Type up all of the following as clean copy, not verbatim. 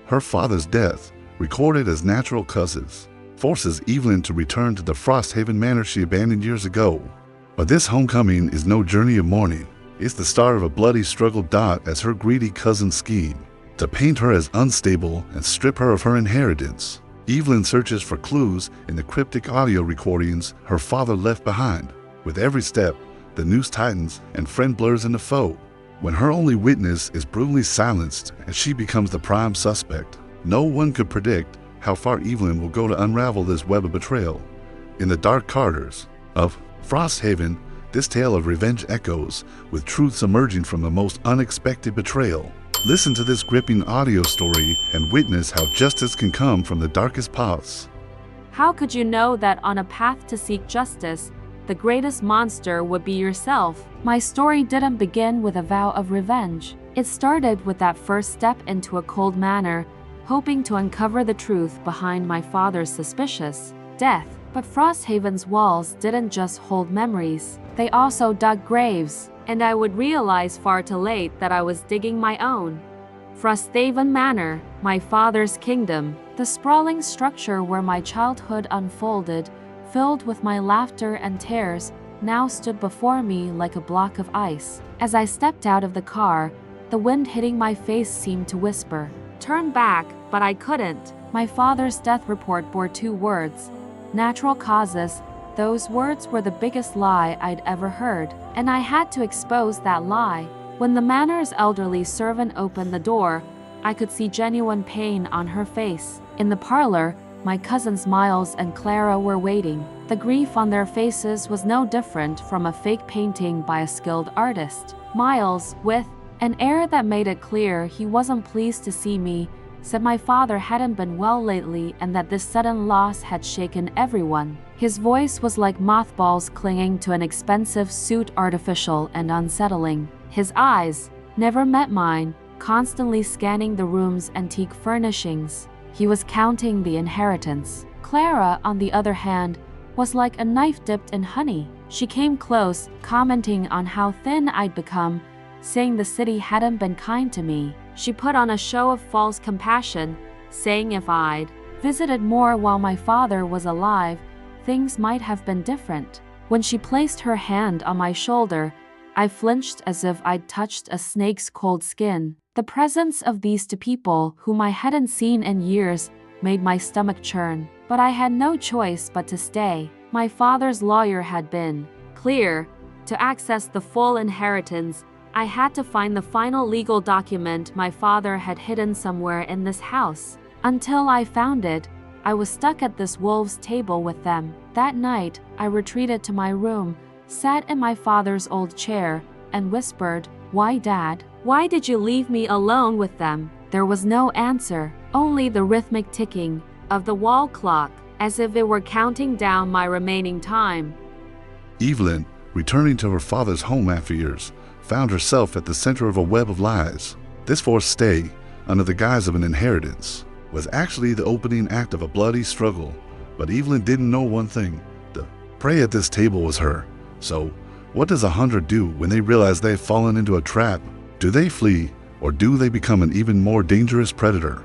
Her father's death, recorded as natural causes, forces Evelyn to return to the Frosthaven manor she abandoned years ago. But this homecoming is no journey of mourning. It's the start of a bloody struggle Dot as her greedy cousin scheme to paint her as unstable and strip her of her inheritance. Evelyn searches for clues in the cryptic audio recordings her father left behind. With every step, the noose tightens and friend blurs into foe. When her only witness is brutally silenced and she becomes the prime suspect, no one could predict how far Evelyn will go to unravel this web of betrayal. In the dark corridors of Frosthaven, this tale of revenge echoes, with truths emerging from the most unexpected betrayal. Listen to this gripping audio story and witness how justice can come from the darkest paths. How could you know that on a path to seek justice, the greatest monster would be yourself? My story didn't begin with a vow of revenge. It started with that first step into a cold manor, hoping to uncover the truth behind my father's suspicious death. But Frosthaven's walls didn't just hold memories, they also dug graves, and I would realize far too late that I was digging my own. Frosthaven Manor, my father's kingdom, the sprawling structure where my childhood unfolded, filled with my laughter and tears, now stood before me like a block of ice. As I stepped out of the car, the wind hitting my face seemed to whisper, "Turn back," but I couldn't. My father's death report bore 2 words: natural causes. Those words were the biggest lie I'd ever heard, and I had to expose that lie. When the manor's elderly servant opened the door, I could see genuine pain on her face. In the parlor, my cousins Miles and Clara were waiting. The grief on their faces was no different from a fake painting by a skilled artist. Miles, with an air that made it clear he wasn't pleased to see me, said my father hadn't been well lately and that this sudden loss had shaken everyone. His voice was like mothballs clinging to an expensive suit, artificial and unsettling. His eyes never met mine, constantly scanning the room's antique furnishings. He was counting the inheritance. Clara, on the other hand, was like a knife dipped in honey. She came close, commenting on how thin I'd become, saying the city hadn't been kind to me. She put on a show of false compassion, saying if I'd visited more while my father was alive, things might have been different. When she placed her hand on my shoulder, I flinched as if I'd touched a snake's cold skin. The presence of these 2 people, whom I hadn't seen in years, made my stomach churn. But I had no choice but to stay. My father's lawyer had been clear. To access the full inheritance, I had to find the final legal document my father had hidden somewhere in this house. Until I found it, I was stuck at this wolves' table with them. That night, I retreated to my room, sat in my father's old chair, and whispered, "Why, Dad? Why did you leave me alone with them?" There was no answer, only the rhythmic ticking of the wall clock, as if it were counting down my remaining time. Evelyn, returning to her father's home after years, found herself at the center of a web of lies. This forced stay, under the guise of an inheritance, was actually the opening act of a bloody struggle. But Evelyn didn't know one thing: the prey at this table was her. So, what does a hunter do when they realize they've fallen into a trap? Do they flee, or do they become an even more dangerous predator?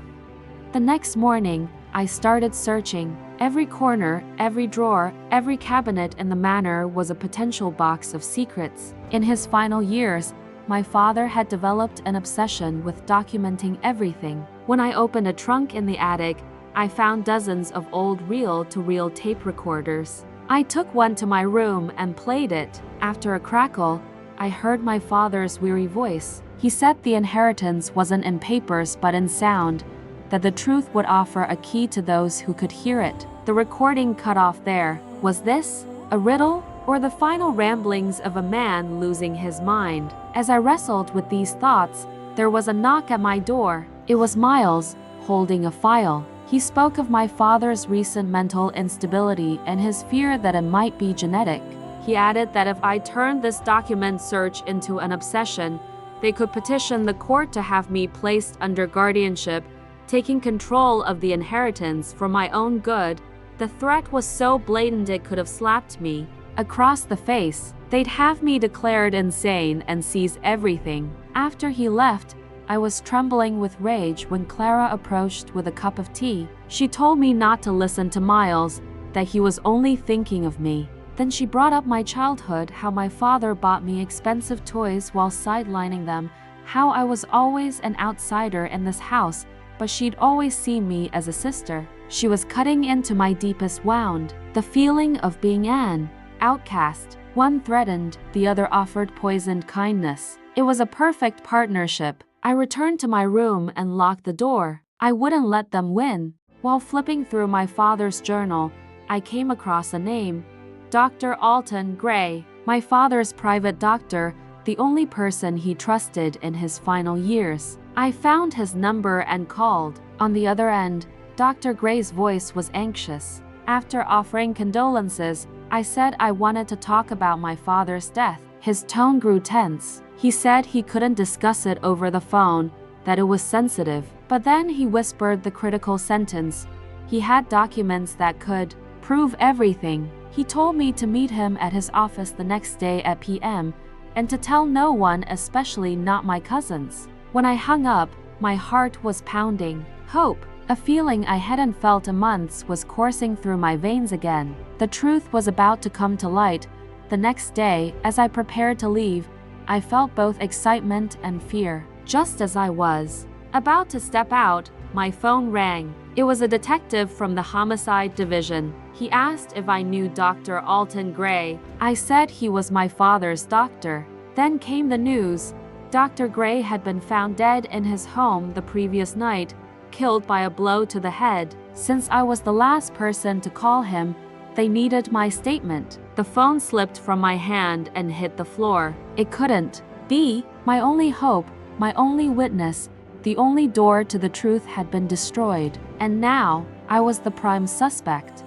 The next morning, I started searching. Every corner, every drawer, every cabinet in the manor was a potential box of secrets. In his final years, my father had developed an obsession with documenting everything. When I opened a trunk in the attic, I found dozens of old reel-to-reel tape recorders. I took one to my room and played it. After a crackle, I heard my father's weary voice. He said the inheritance wasn't in papers but in sound, that the truth would offer a key to those who could hear it. The recording cut off there. Was this a riddle, or the final ramblings of a man losing his mind? As I wrestled with these thoughts, there was a knock at my door. It was Miles, holding a file. He spoke of my father's recent mental instability and his fear that it might be genetic. He added that if I turned this document search into an obsession, they could petition the court to have me placed under guardianship, taking control of the inheritance for my own good. The threat was so blatant it could have slapped me across the face. They'd have me declared insane and seize everything. After he left, I was trembling with rage when Clara approached with a cup of tea. She told me not to listen to Miles, that he was only thinking of me. Then she brought up my childhood, how my father bought me expensive toys while sidelining them, how I was always an outsider in this house, but she'd always seen me as a sister. She was cutting into my deepest wound, the feeling of being an outcast. One threatened, the other offered poisoned kindness. It was a perfect partnership. I returned to my room and locked the door. I wouldn't let them win. While flipping through my father's journal, I came across a name, Dr. Alton Gray, my father's private doctor, the only person he trusted in his final years. I found his number and called. On the other end, Dr. Gray's voice was anxious. After offering condolences, I said I wanted to talk about my father's death. His tone grew tense. He said he couldn't discuss it over the phone, that it was sensitive. But then he whispered the critical sentence. He had documents that could prove everything. He told me to meet him at his office the next day at p.m. and to tell no one, especially not my cousins. When I hung up, my heart was pounding. Hope, a feeling I hadn't felt in months, was coursing through my veins again. The truth was about to come to light. The next day, as I prepared to leave, I felt both excitement and fear. Just as I was about to step out, my phone rang. It was a detective from the homicide division. He asked if I knew Dr. Alton Gray. I said he was my father's doctor. Then came the news. Dr. Gray had been found dead in his home the previous night, killed by a blow to the head. Since I was the last person to call him, they needed my statement. The phone slipped from my hand and hit the floor. It couldn't be. My only hope, my only witness, the only door to the truth had been destroyed. And now, I was the prime suspect.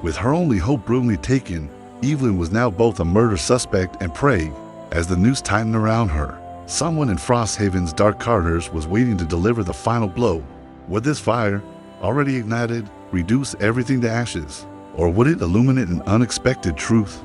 With her only hope brutally taken, Evelyn was now both a murder suspect and prey. As the noose tightened around her, someone in Frosthaven's dark corridors was waiting to deliver the final blow. Would this fire, already ignited, reduce everything to ashes? Or would it illuminate an unexpected truth?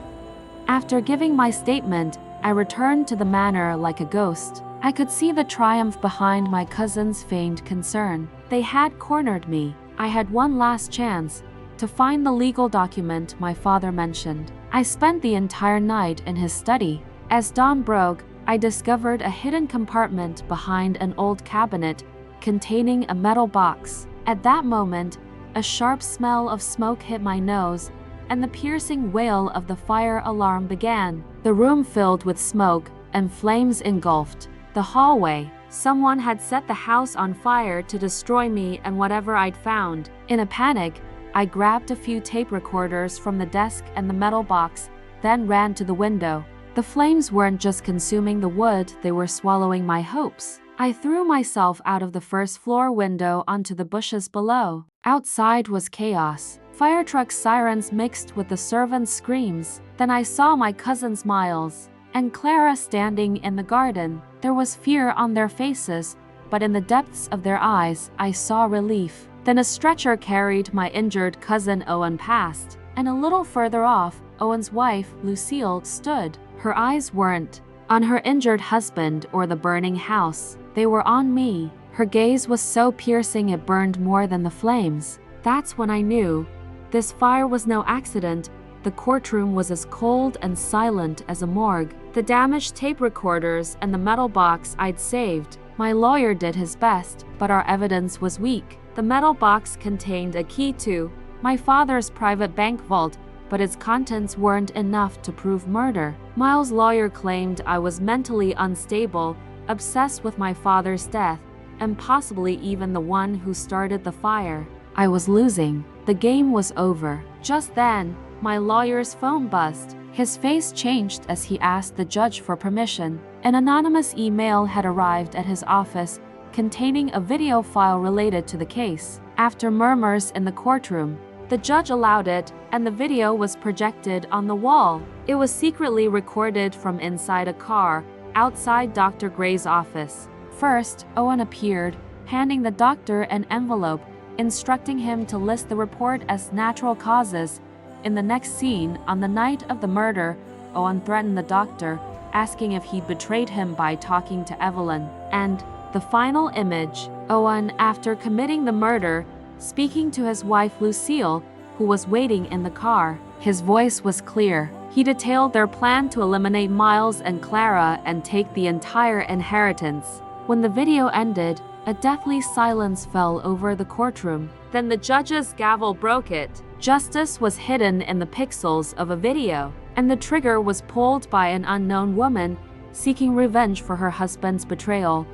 After giving my statement, I returned to the manor like a ghost. I could see the triumph behind my cousin's feigned concern. They had cornered me. I had one last chance to find the legal document my father mentioned. I spent the entire night in his study. As dawn broke, I discovered a hidden compartment behind an old cabinet containing a metal box. At that moment, a sharp smell of smoke hit my nose, and the piercing wail of the fire alarm began. The room filled with smoke, and flames engulfed the hallway. Someone had set the house on fire to destroy me and whatever I'd found. In a panic, I grabbed a few tape recorders from the desk and the metal box, then ran to the window. The flames weren't just consuming the wood, they were swallowing my hopes. I threw myself out of the first floor window onto the bushes below. Outside was chaos. Fire truck sirens mixed with the servants' screams. Then I saw my cousins Miles and Clara standing in the garden. There was fear on their faces, but in the depths of their eyes, I saw relief. Then a stretcher carried my injured cousin Owen past, and a little further off, Owen's wife, Lucille, stood. Her eyes weren't on her injured husband or the burning house. They were on me. Her gaze was so piercing it burned more than the flames. That's when I knew. This fire was no accident. The courtroom was as cold and silent as a morgue. The damaged tape recorders and the metal box I'd saved. My lawyer did his best, but our evidence was weak. The metal box contained a key to my father's private bank vault, but its contents weren't enough to prove murder. Miles' lawyer claimed I was mentally unstable, obsessed with my father's death, and possibly even the one who started the fire. I was losing. The game was over. Just then, my lawyer's phone buzzed. His face changed as he asked the judge for permission. An anonymous email had arrived at his office containing a video file related to the case. After murmurs in the courtroom, the judge allowed it, and the video was projected on the wall. It was secretly recorded from inside a car outside Dr. Gray's office. First, Owen appeared, handing the doctor an envelope, instructing him to list the report as natural causes. In the next scene, on the night of the murder, Owen threatened the doctor, asking if he'd betrayed him by talking to Evelyn. And The final image, Owen, after committing the murder, speaking to his wife Lucille, who was waiting in the car. His voice was clear. He detailed their plan to eliminate Miles and Clara and take the entire inheritance. When the video ended, a deathly silence fell over the courtroom. Then the judge's gavel broke it. Justice was hidden in the pixels of a video, and the trigger was pulled by an unknown woman seeking revenge for her husband's betrayal.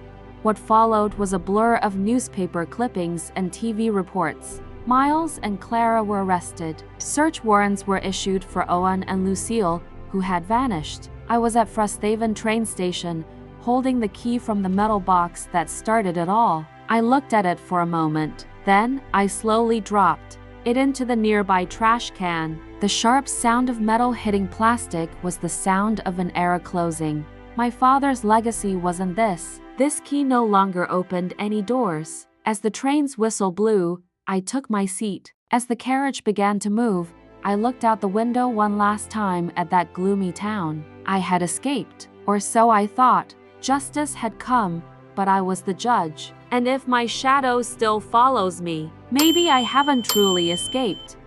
What followed was a blur of newspaper clippings and TV reports. Miles and Clara were arrested. Search warrants were issued for Owen and Lucille, who had vanished. I was at Frosthaven train station, holding the key from the metal box that started it all. I looked at it for a moment. Then, I slowly dropped it into the nearby trash can. The sharp sound of metal hitting plastic was the sound of an era closing. My father's legacy wasn't this. This key no longer opened any doors. As the train's whistle blew, I took my seat. As the carriage began to move, I looked out the window one last time at that gloomy town. I had escaped, or so I thought. Justice had come, but I was the judge. And if my shadow still follows me, maybe I haven't truly escaped.